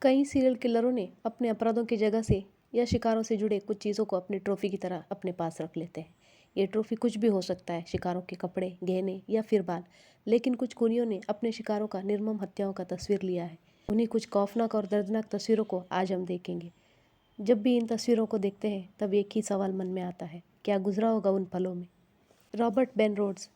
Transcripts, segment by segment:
कई सीरियल किलरों ने अपने अपराधों की जगह से या शिकारों से जुड़े कुछ चीज़ों को अपनी ट्रॉफी की तरह अपने पास रख लेते हैं। ये ट्रॉफी कुछ भी हो सकता है, शिकारों के कपड़े, गहने या फिर बाल। लेकिन कुछ खूनियों ने अपने शिकारों का निर्मम हत्याओं का तस्वीर लिया है। उन्हीं कुछ खौफनाक और दर्दनाक तस्वीरों को आज हम देखेंगे। जब भी इन तस्वीरों को देखते हैं तब एक ही सवाल मन में आता है, क्या गुजरा होगा उन पलों में। Robert Ben Rhodes.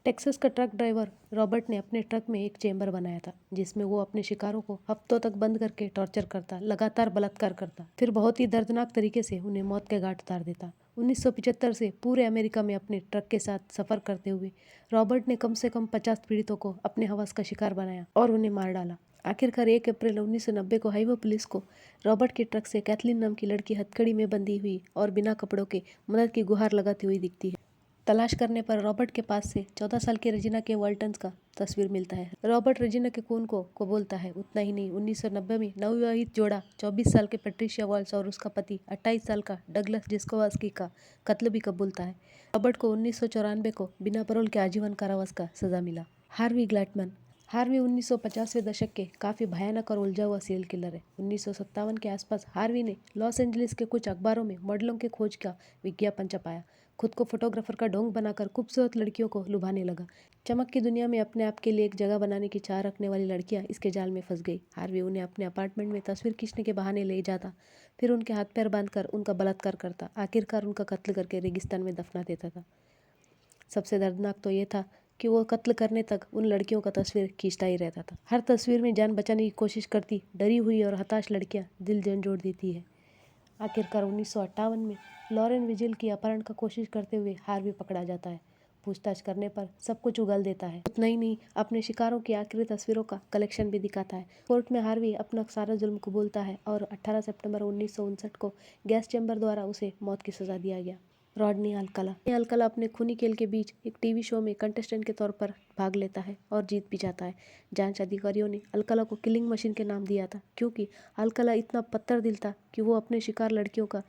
टेक्सास का ट्रक ड्राइवर रॉबर्ट ने अपने ट्रक में एक चेंबर बनाया था जिसमें वो अपने शिकारों को हफ्तों तक बंद करके टॉर्चर करता, लगातार बलात्कार करता, फिर बहुत ही दर्दनाक तरीके से उन्हें मौत के घाट उतार देता। 1975 से पूरे अमेरिका में अपने ट्रक के साथ सफर करते हुए रॉबर्ट ने कम से कम 50 पीड़ितों को अपने हवस का शिकार बनाया और उन्हें मार डाला। आखिरकार 1 अप्रैल 1990 को हाईवे पुलिस को रॉबर्ट के ट्रक से कैथलीन नाम की लड़की हथकड़ी में बंधी हुई और बिना कपड़ों के मदद की गुहार लगाती हुई दिखती है। तलाश करने पर रॉबर्ट के पास से 14 साल की रेजिना के वाल्टन्स का तस्वीर मिलता है। रॉबर्ट रेजिना के खून को कबूलता है। उतना ही नहीं, 1990 में नवविवाहित जोड़ा 24 साल के पेट्रिशिया वॉल्स और उसका पति 28 साल का डगलस जिस्कोवास्की का कत्ल भी कबूलता है। रॉबर्ट को 1994 को बिना पैरोल के आजीवन कारावास का सजा मिला। हार्वी ग्लैटमैन। हार्वी 1950वें दशक के काफ़ी भयानक और उलझा हुआ सीरियल किलर है। 1957 के आसपास हार्वी ने लॉस एंजलिस के कुछ अखबारों में मॉडलों के खोज का विज्ञापन छपाया। खुद को फोटोग्राफर का ढोंग बनाकर खूबसूरत लड़कियों को लुभाने लगा। चमक की दुनिया में अपने आप के लिए एक जगह बनाने की चाह रखने वाली लड़कियां इसके जाल में फंस गई। हार्वी उन्हें अपने अपार्टमेंट में तस्वीर खींचने के बहाने ले जाता, फिर उनके हाथ पैर बांधकर उनका बलात्कार करता, आखिरकार उनका कत्ल करके रेगिस्तान में दफना देता था। सबसे दर्दनाक तो ये था कि वो कत्ल करने तक उन लड़कियों का तस्वीर खींचता ही रहता था। हर तस्वीर में जान बचाने की कोशिश करती डरी हुई और हताश लड़कियां दिल झंझोड़ देती है। आखिरकार 1958 में लॉरेन विजिल की अपहरण का कोशिश करते हुए हार्वी पकड़ा जाता है। पूछताछ करने पर सब कुछ उगल देता है। उतना ही नहीं, अपने शिकारों की आखिरी तस्वीरों का कलेक्शन भी दिखाता है। कोर्ट में हार्वी अपना सारा जुल्म कबूलता है और 18 सितंबर 1959 को गैस चैम्बर द्वारा उसे मौत की सजा दिया गया। रॉडनी अल्कला अपने खूनी खेल के बीच एक टीवी शो में कंटेस्टेंट के तौर पर भाग लेता है और जीत भी जाता है। जांच अधिकारियों ने अल्कला को किलिंग मशीन के नाम दिया था क्योंकि अल्कला इतना पत्थर दिल था कि वो अपने शिकार लड़कियों का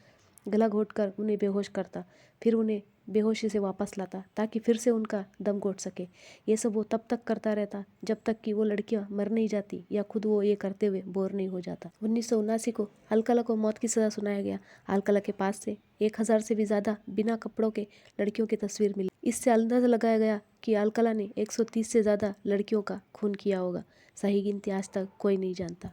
गला घोंटकर उन्हें बेहोश करता, फिर उन्हें बेहोशी से वापस लाता ताकि फिर से उनका दम घोंट सके। ये सब वो तब तक करता रहता जब तक कि वो लड़कियां मर नहीं जाती या खुद वो ये करते हुए बोर नहीं हो जाता। 1979 को अल्कला को मौत की सजा सुनाया गया। अल्कला के पास से 1000 से भी ज़्यादा बिना कपड़ों के लड़कियों की तस्वीर मिली। इससे अंदाजा लगाया गया कि अल्कला ने 130 से ज़्यादा लड़कियों का खून किया होगा। सही गिनती आज तक कोई नहीं जानता।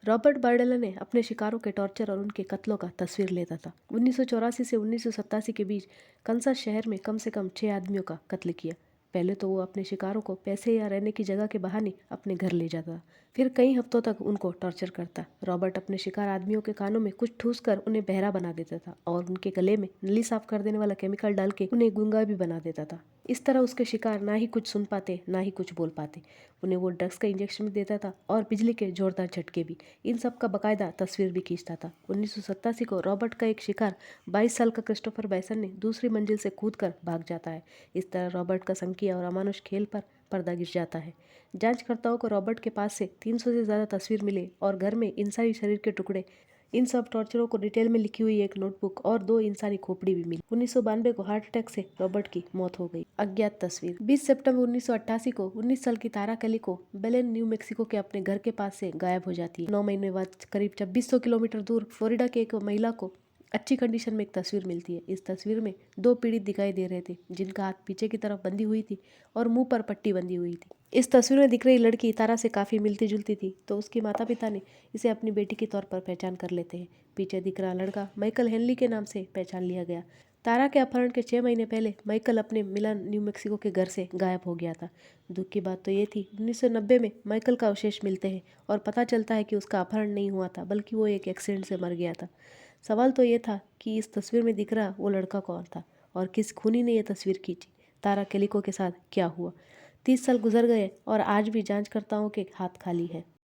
रॉबर्ट बार्डेला ने अपने शिकारों के टॉर्चर और उनके कत्लों का तस्वीर लेता था। 1984 से 1987 के बीच कंसास शहर में कम से कम 6 आदमियों का कत्ल किया। पहले तो वो अपने शिकारों को पैसे या रहने की जगह के बहाने अपने घर ले जाता, फिर कई हफ्तों तक उनको टॉर्चर करता। रॉबर्ट अपने शिकार आदमियों के कानों में कुछ ठूस कर उन्हें बहरा बना देता था और उनके गले में नली साफ कर देने वाला केमिकल डाल के उन्हें गूंगा भी बना देता था। इस तरह उसके शिकार ना ही कुछ सुन पाते ना ही कुछ बोल पाते। उन्हें वो ड्रग्स का इंजेक्शन भी देता था और बिजली के जोरदार झटके भी। इन सब का बाकायदा तस्वीर भी खींचता था। 1987 को रॉबर्ट का एक शिकार 22 साल का क्रिस्टोफर बैसन ने दूसरी मंजिल से कूदकर भाग जाता है। इस तरह रॉबर्ट का संकीर्ण और अमानुष खेल पर पर्दा गिर जाता है। जांचकर्ताओं को रॉबर्ट के पास से 300 से ज़्यादा तस्वीर मिले और घर में इंसानी शरीर के टुकड़े, इन सब टॉर्चरों को डिटेल में लिखी हुई एक नोटबुक और 2 इंसानी खोपड़ी भी मिली। 1992 को हार्ट अटैक से रॉबर्ट की मौत हो गई। अज्ञात तस्वीर। 20 सितंबर 1988 को 19 साल की तारा कैली को बेलेन, न्यू मैक्सिको के अपने घर के पास से गायब हो जाती है। 9 महीने बाद करीब 2600 किलोमीटर दूर फ्लोरिडा के एक महिला को अच्छी कंडीशन में एक तस्वीर मिलती है। इस तस्वीर में 2 पीड़ित दिखाई दे रहे थे जिनका हाथ पीछे की तरफ बंधी हुई थी और मुंह पर पट्टी बंधी हुई थी। इस तस्वीर में दिख रही लड़की तारा से काफ़ी मिलती जुलती थी, तो उसके माता पिता ने इसे अपनी बेटी के तौर पर पहचान कर लेते हैं। पीछे दिख रहा लड़का माइकल हेनली के नाम से पहचान लिया गया। तारा के अपहरण के 6 महीने पहले माइकल अपने मिलान, न्यू मैक्सिको के घर से गायब हो गया था। दुख की बात तो ये थी, 1990 में माइकल का अवशेष मिलते हैं और पता चलता है कि उसका अपहरण नहीं हुआ था बल्कि वो एक एक्सीडेंट से मर गया था। सवाल तो ये था कि इस तस्वीर में दिख रहा वो लड़का कौन था और किस खूनी ने यह तस्वीर खींची। तारा कैलिको के साथ क्या हुआ। 30 साल गुजर गए और आज भी जांचकर्ताओं के हाथ खाली है।